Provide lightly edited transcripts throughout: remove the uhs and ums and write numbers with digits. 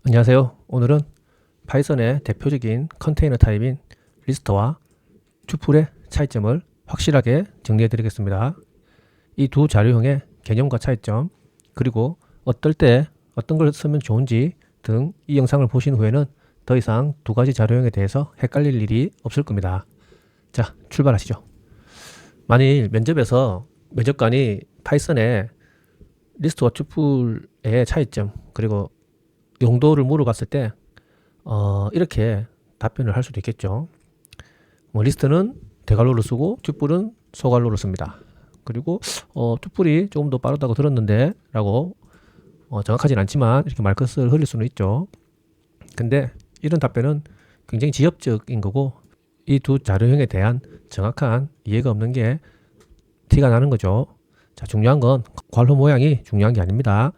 안녕하세요. 오늘은 파이썬의 대표적인 컨테이너 타입인 리스트와 튜플의 차이점을 확실하게 정리해 드리겠습니다. 이 두 자료형의 개념과 차이점, 그리고 어떨 때 어떤 걸 쓰면 좋은지 등 이 영상을 보신 후에는 더 이상 두 가지 자료형에 대해서 헷갈릴 일이 없을 겁니다. 자, 출발하시죠. 만일 면접에서 면접관이 파이썬의 리스트와 튜플의 차이점, 그리고 용도를 물어봤을 때 이렇게 답변을 할 수도 있겠죠. 리스트는 대괄호를 쓰고 튜플은 소괄호를 씁니다. 그리고 튜플이 조금 더 빠르다고 들었는데 라고 정확하진 않지만 이렇게 말끝을 흘릴 수는 있죠. 근데 이런 답변은 굉장히 지엽적인 거고, 이 두 자료형에 대한 정확한 이해가 없는 게 티가 나는 거죠. 자, 중요한 건 괄호 모양이 중요한 게 아닙니다.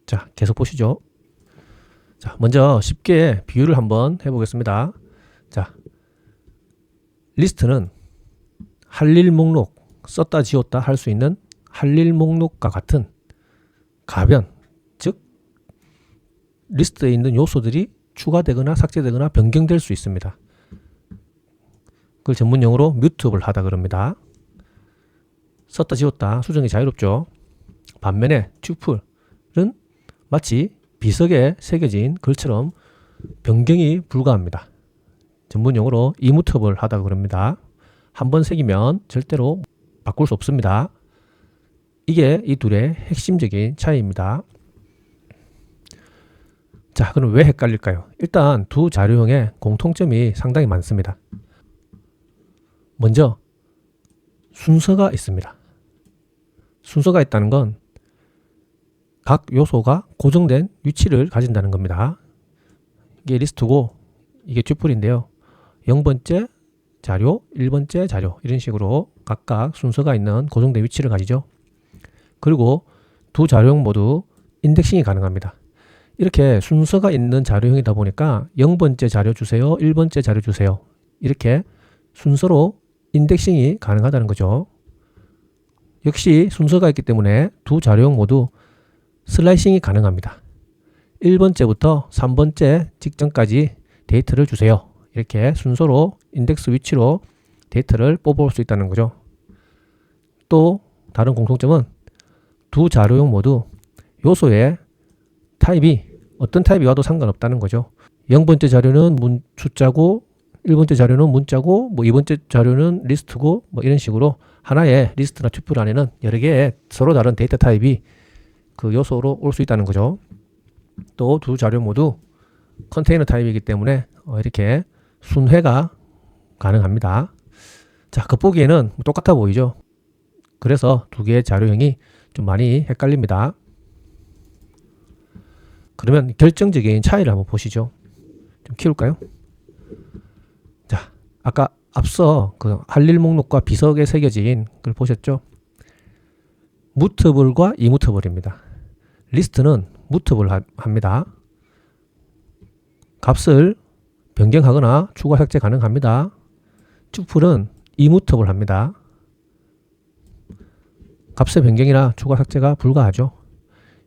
자, 계속 보시죠. 자, 먼저 쉽게 비유를 한번 해보겠습니다. 자, 리스트는 할 일 목록, 썼다 지웠다 할 수 있는 할 일 목록과 같은 가변, 즉 리스트에 있는 요소들이 추가되거나 삭제되거나 변경될 수 있습니다. 그걸 전문용어로 뮤트able 하다 그럽니다. 썼다 지웠다 수정이 자유롭죠. 반면에 튜플은 마치 비석에 새겨진 글처럼 변경이 불가합니다. 전문용어로 immutable 하다고 그럽니다. 한번 새기면 절대로 바꿀 수 없습니다. 이게 이 둘의 핵심적인 차이입니다. 자, 그럼 왜 헷갈릴까요? 일단 두 자료형의 공통점이 상당히 많습니다. 먼저 순서가 있습니다. 순서가 있다는 건 각 요소가 고정된 위치를 가진다는 겁니다. 이게 리스트고 이게 튜플인데요. 0번째 자료, 1번째 자료 이런 식으로 각각 순서가 있는 고정된 위치를 가지죠. 그리고 두 자료형 모두 인덱싱이 가능합니다. 이렇게 순서가 있는 자료형이다 보니까 0번째 자료 주세요, 1번째 자료 주세요. 이렇게 순서로 인덱싱이 가능하다는 거죠. 역시 순서가 있기 때문에 두 자료형 모두 슬라이싱이 가능합니다. 1번째부터 3번째 직전까지 데이터를 주세요. 이렇게 순서로 인덱스 위치로 데이터를 뽑아올 수 있다는 거죠. 또 다른 공통점은 두 자료형 모두 요소의 타입이 어떤 타입이 와도 상관없다는 거죠. 0번째 자료는 숫자고 1번째 자료는 문자고 2번째 자료는 리스트고 이런 식으로 하나의 리스트나 튜플 안에는 여러 개의 서로 다른 데이터 타입이 그 요소로 올 수 있다는 거죠. 또 두 자료 모두 컨테이너 타입이기 때문에 이렇게 순회가 가능합니다. 자, 겉보기에는 똑같아 보이죠. 그래서 두 개의 자료형이 좀 많이 헷갈립니다. 그러면 결정적인 차이를 한번 보시죠. 좀 키울까요? 자, 아까 앞서 그 할 일 목록과 비석에 새겨진 걸 보셨죠? mutable과 immutable입니다. 리스트는 mutable 합니다. 값을 변경하거나 추가 삭제 가능합니다. 튜플은 immutable 합니다. 값의 변경이나 추가 삭제가 불가하죠.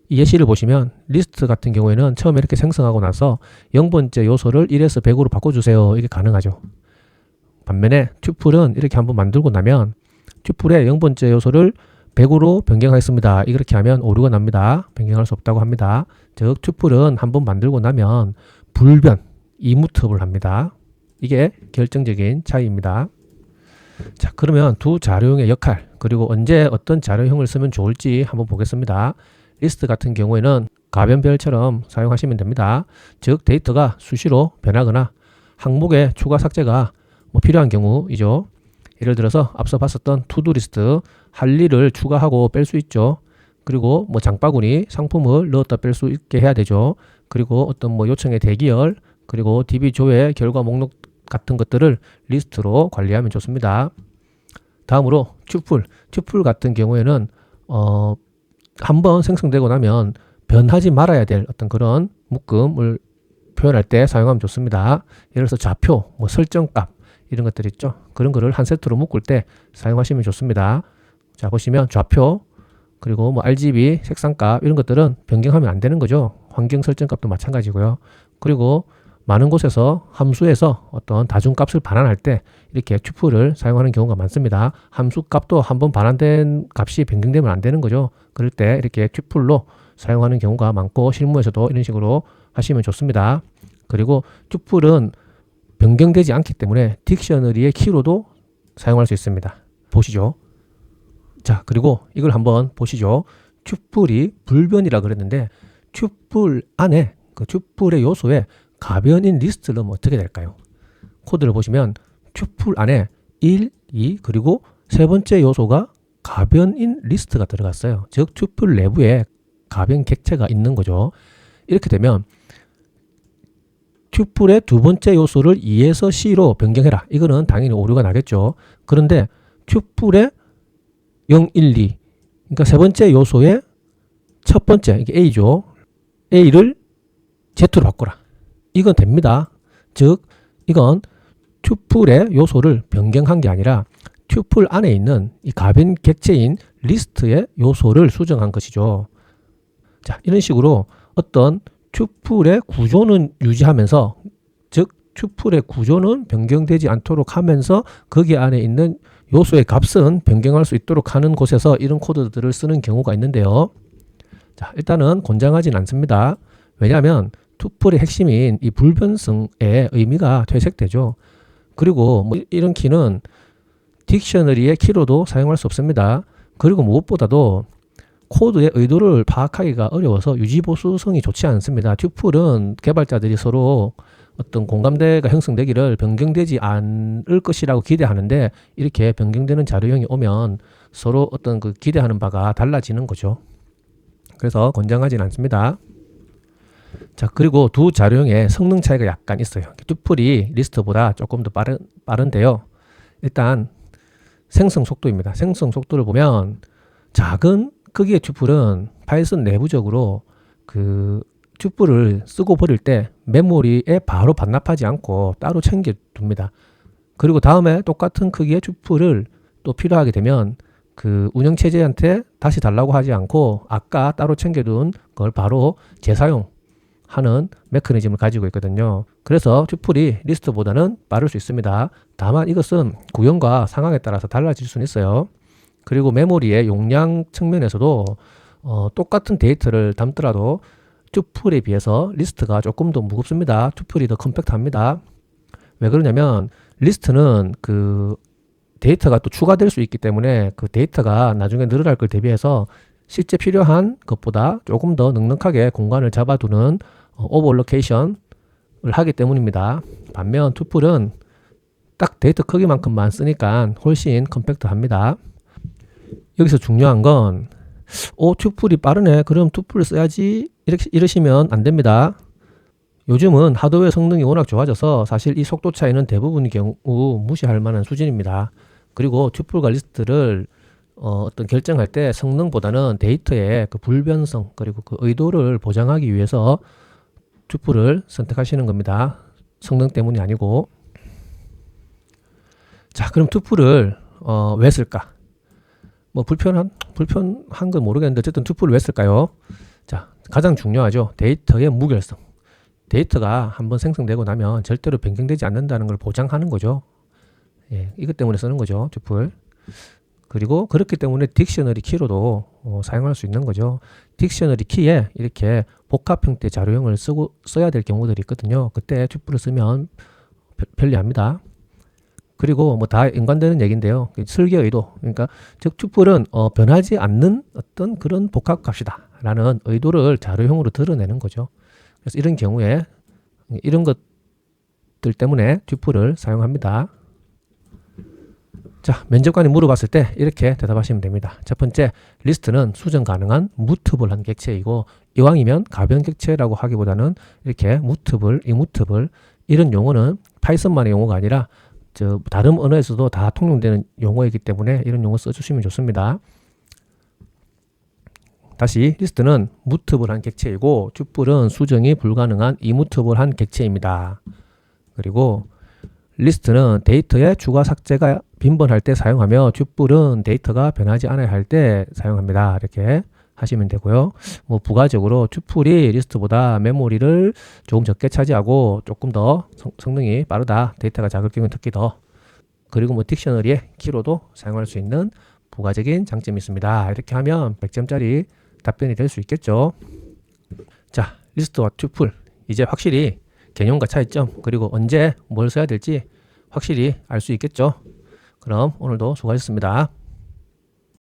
이 예시를 보시면 리스트 같은 경우에는 처음에 이렇게 생성하고 나서 0번째 요소를 1에서 100으로 바꿔주세요. 이게 가능하죠. 반면에 튜플은 이렇게 한번 만들고 나면 튜플의 0번째 요소를 100으로 변경하겠습니다. 이렇게 하면 오류가 납니다. 변경할 수 없다고 합니다. 즉 튜플은 한번 만들고 나면 불변, immutable 합니다. 이게 결정적인 차이입니다. 자, 그러면 두 자료형의 역할, 그리고 언제 어떤 자료형을 쓰면 좋을지 한번 보겠습니다. 리스트 같은 경우에는 가변별처럼 사용하시면 됩니다. 즉 데이터가 수시로 변하거나 항목의 추가 삭제가 필요한 경우이죠. 예를 들어서 앞서 봤었던 투두 리스트, 할 일을 추가하고 뺄 수 있죠. 그리고 장바구니 상품을 넣었다 뺄 수 있게 해야 되죠. 그리고 어떤 요청의 대기열, 그리고 DB 조회 결과 목록 같은 것들을 리스트로 관리하면 좋습니다. 다음으로 튜플 같은 경우에는 한번 생성되고 나면 변하지 말아야 될 어떤 그런 묶음을 표현할 때 사용하면 좋습니다. 예를 들어서 좌표, 설정값 이런 것들 있죠. 그런 거를 한 세트로 묶을 때 사용하시면 좋습니다. 자, 보시면 좌표, 그리고 RGB 색상값 이런 것들은 변경하면 안 되는 거죠. 환경 설정 값도 마찬가지고요. 그리고 많은 곳에서 함수에서 어떤 다중값을 반환할 때 이렇게 튜플을 사용하는 경우가 많습니다. 함수 값도 한번 반환된 값이 변경되면 안 되는 거죠. 그럴 때 이렇게 튜플로 사용하는 경우가 많고 실무에서도 이런 식으로 하시면 좋습니다. 그리고 튜플은 변경되지 않기 때문에 딕셔너리의 키로도 사용할 수 있습니다. 보시죠. 자, 그리고 이걸 한번 보시죠. 튜플이 불변이라 그랬는데 튜플 안에 그 튜플의 요소에 가변인 리스트를 넣으면 어떻게 될까요? 코드를 보시면 튜플 안에 1, 2 그리고 세 번째 요소가 가변인 리스트가 들어갔어요. 즉 튜플 내부에 가변 객체가 있는 거죠. 이렇게 되면 튜플의 두 번째 요소를 2에서 C로 변경해라. 이거는 당연히 오류가 나겠죠. 그런데 튜플의 0, 1, 2 그러니까 세 번째 요소의 첫 번째 이게 A죠. A를 Z로 바꿔라. 이건 됩니다. 즉 이건 튜플의 요소를 변경한 게 아니라 튜플 안에 있는 이 가변 객체인 리스트의 요소를 수정한 것이죠. 자, 이런 식으로 어떤 튜플의 구조는 유지하면서 즉 튜플의 구조는 변경되지 않도록 하면서 거기 안에 있는 요소의 값은 변경할 수 있도록 하는 곳에서 이런 코드들을 쓰는 경우가 있는데요. 자, 일단은 권장하진 않습니다. 왜냐하면 튜플의 핵심인 이 불변성의 의미가 퇴색되죠. 그리고 뭐 이런 키는 딕셔너리의 키로도 사용할 수 없습니다. 그리고 무엇보다도 코드의 의도를 파악하기가 어려워서 유지보수성이 좋지 않습니다. 튜플은 개발자들이 서로 어떤 공감대가 형성되기를 변경되지 않을 것이라고 기대하는데 이렇게 변경되는 자료형이 오면 서로 어떤 그 기대하는 바가 달라지는 거죠. 그래서 권장하진 않습니다. 자, 그리고 두 자료형의 성능 차이가 약간 있어요. 튜플이 리스트보다 조금 더 빠른데요. 일단 생성 속도입니다. 생성 속도를 보면 작은 크기의 튜플은 파이썬 내부적으로 그 튜플을 쓰고 버릴 때 메모리에 바로 반납하지 않고 따로 챙겨둡니다. 그리고 다음에 똑같은 크기의 튜플을 또 필요하게 되면 그 운영체제한테 다시 달라고 하지 않고 아까 따로 챙겨둔 걸 바로 재사용하는 메커니즘을 가지고 있거든요. 그래서 튜플이 리스트보다는 빠를 수 있습니다. 다만 이것은 구현과 상황에 따라서 달라질 수는 있어요. 그리고 메모리의 용량 측면에서도 똑같은 데이터를 담더라도 튜플에 비해서 리스트가 조금 더 무겁습니다. 튜플이 더 컴팩트합니다. 왜 그러냐면 리스트는 그 데이터가 또 추가될 수 있기 때문에 그 데이터가 나중에 늘어날 걸 대비해서 실제 필요한 것보다 조금 더 넉넉하게 공간을 잡아두는 오버로케이션을 하기 때문입니다. 반면 튜플은 딱 데이터 크기만큼만 쓰니까 훨씬 컴팩트합니다. 여기서 중요한 건 튜플이 빠르네. 그럼 튜플을 써야지. 이러시면 안 됩니다. 요즘은 하드웨어 성능이 워낙 좋아져서 사실 이 속도 차이는 대부분의 경우 무시할 만한 수준입니다. 그리고 튜플과 리스트를 어떤 결정할 때 성능보다는 데이터의 그 불변성 그리고 그 의도를 보장하기 위해서 튜플을 선택하시는 겁니다. 성능 때문이 아니고. 자, 그럼 튜플을 왜 쓸까? 뭐 불편한 건 모르겠는데 어쨌든 튜플을 왜 쓸까요? 자, 가장 중요하죠. 데이터의 무결성. 데이터가 한번 생성되고 나면 절대로 변경되지 않는다는 걸 보장하는 거죠. 예, 이것 때문에 쓰는 거죠. 튜플. 그리고 그렇기 때문에 딕셔너리 키로도 사용할 수 있는 거죠. 딕셔너리 키에 이렇게 복합 형태 자료형을 써야 될 경우들이 있거든요. 그때 튜플을 쓰면 편리합니다. 그리고 뭐 다 연관되는 얘기인데요. 설계 의도. 그러니까 즉 튜플은 변하지 않는 어떤 그런 복합 값이다 라는 의도를 자료형으로 드러내는 거죠. 그래서 이런 경우에 이런 것들 때문에 튜플을 사용합니다. 자, 면접관이 물어봤을 때 이렇게 대답하시면 됩니다. 첫 번째, 리스트는 수정 가능한 무트블한 객체이고 이왕이면 가변 객체라고 하기보다는 이렇게 무트블, 이무트블 이런 용어는 파이썬만의 용어가 아니라 다른 언어에서도 다 통용되는 용어이기 때문에 이런 용어 써주시면 좋습니다. 다시 리스트는 무트블한 객체이고 튜플은 수정이 불가능한 이무트블한 객체입니다. 그리고 리스트는 데이터의 추가 삭제가 빈번할 때 사용하며 튜플은 데이터가 변하지 않아야 할 때 사용합니다. 이렇게 하시면 되고요. 뭐 부가적으로 튜플이 리스트보다 메모리를 조금 적게 차지하고 조금 더 성능이 빠르다. 데이터가 작을 경우는 특히 더. 그리고 뭐 딕셔너리의 키로도 사용할 수 있는 부가적인 장점이 있습니다. 이렇게 하면 100점짜리 답변이 될 수 있겠죠. 자, 리스트와 튜플 이제 확실히 개념과 차이점 그리고 언제 뭘 써야 될지 확실히 알 수 있겠죠. 그럼 오늘도 수고하셨습니다.